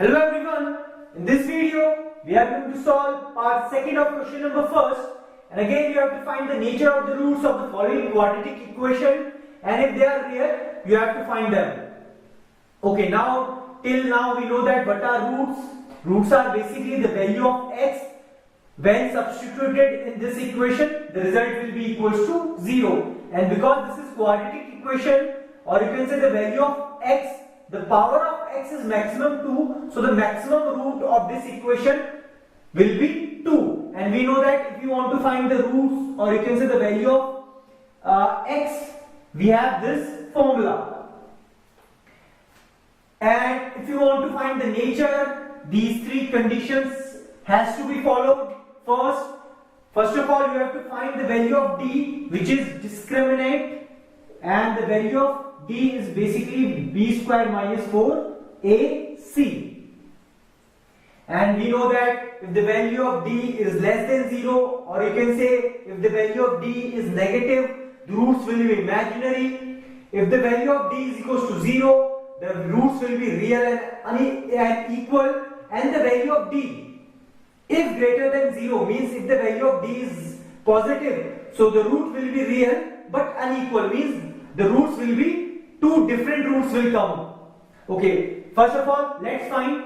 Hello everyone, in this video we are going to solve part second of question number first, and again you have to find the nature of the roots of the following quadratic equation, and if they are real you have to find them. Okay, now till now we know that what are roots. Roots are basically the value of x. When substituted in this equation, the result will be equals to 0, and because this is quadratic equation, or you can say the value of x, the power of x is maximum 2, so the maximum root of this equation will be 2, and we know that if you want to find the roots, or you can say the value of x, we have this formula. And if you want to find the nature, these three conditions has to be followed. First of all, you have to find the value of d, which is discriminant, and the value of d is basically b square minus 4ac. And we know that if the value of d is less than 0, or you can say if the value of d is negative, the roots will be imaginary. If the value of d is equals to 0, the roots will be real and equal, and the value of d, if greater than 0, means if the value of d is positive, so the root will be real but unequal, means the roots will be two different roots will come. Okay, first of all let's find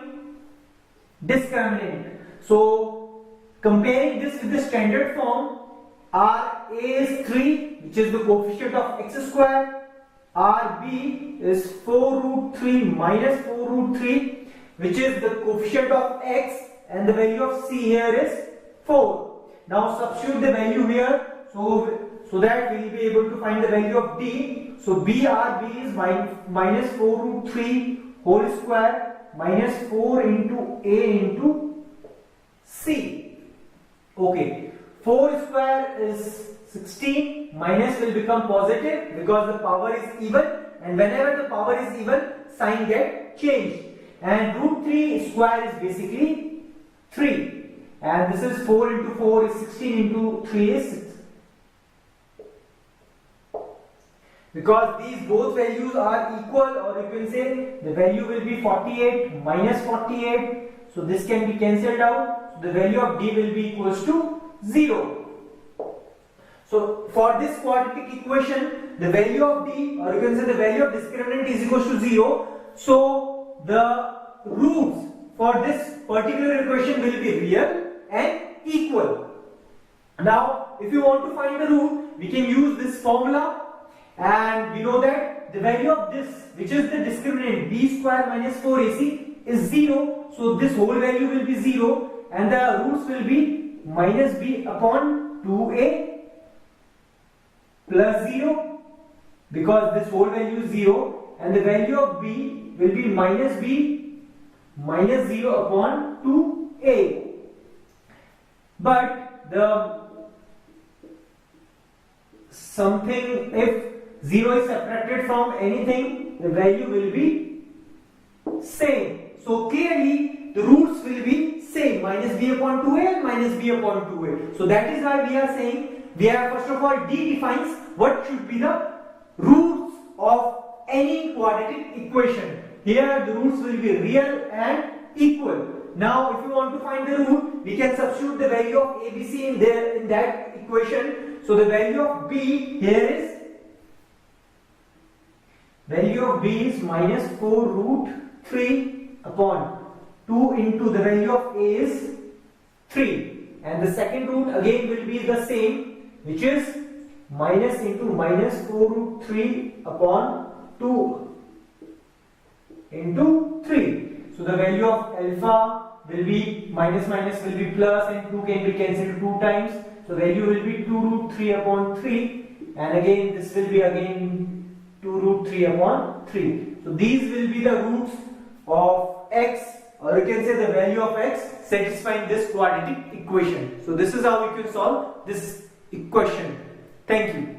discriminant. So comparing this with the standard form, our a is 3, which is the coefficient of x square, our b is 4 root 3 minus 4 root 3, which is the coefficient of x, and the value of c here is 4. Now substitute the value here, so that we will be able to find the value of d. So b is minus 4 root 3 whole square minus 4 into a into c. Okay, 4 square is 16, minus will become positive because the power is even, and whenever the power is even, sign get changed. And root 3 square is basically 3, and this is 4 into 4 is 16 into 3 is 6. Because these both values are equal, or you can say the value will be 48 minus 48, so this can be cancelled out, so the value of d will be equals to 0. So for this quadratic equation, the value of d, or you can say the value of discriminant, is equals to 0, so the roots for this particular equation will be real and equal. Now if you want to find the root, we can use this formula, and we know that the value of this, which is the discriminant, b square minus 4ac, is 0, so this whole value will be 0, and the roots will be minus b upon 2a plus 0, because this whole value is 0, and the value of b will be minus b minus 0 upon 2a. But if 0 is subtracted from anything, the value will be same. So clearly the roots will be same, minus b upon 2a and minus b upon 2a. So that is why we are saying, we have first of all d defines what should be the roots of any quadratic equation. Here the roots will be real and equal. Now if you want to find the root, we can substitute the value of abc in that equation. So the value of b here is, value of b is minus 4 root 3 upon 2 into the value of a is 3, and the second root again will be the same, which is minus into minus 4 root 3 upon 2 into 3. So the value of alpha will be minus will be plus, and 2 can be cancelled 2 times, so value will be 2 root 3 upon 3, and again this will be again 2 root 3 upon 3. So these will be the roots of x, or you can say the value of x satisfying this quadratic equation. So this is how we can solve this equation. Thank you.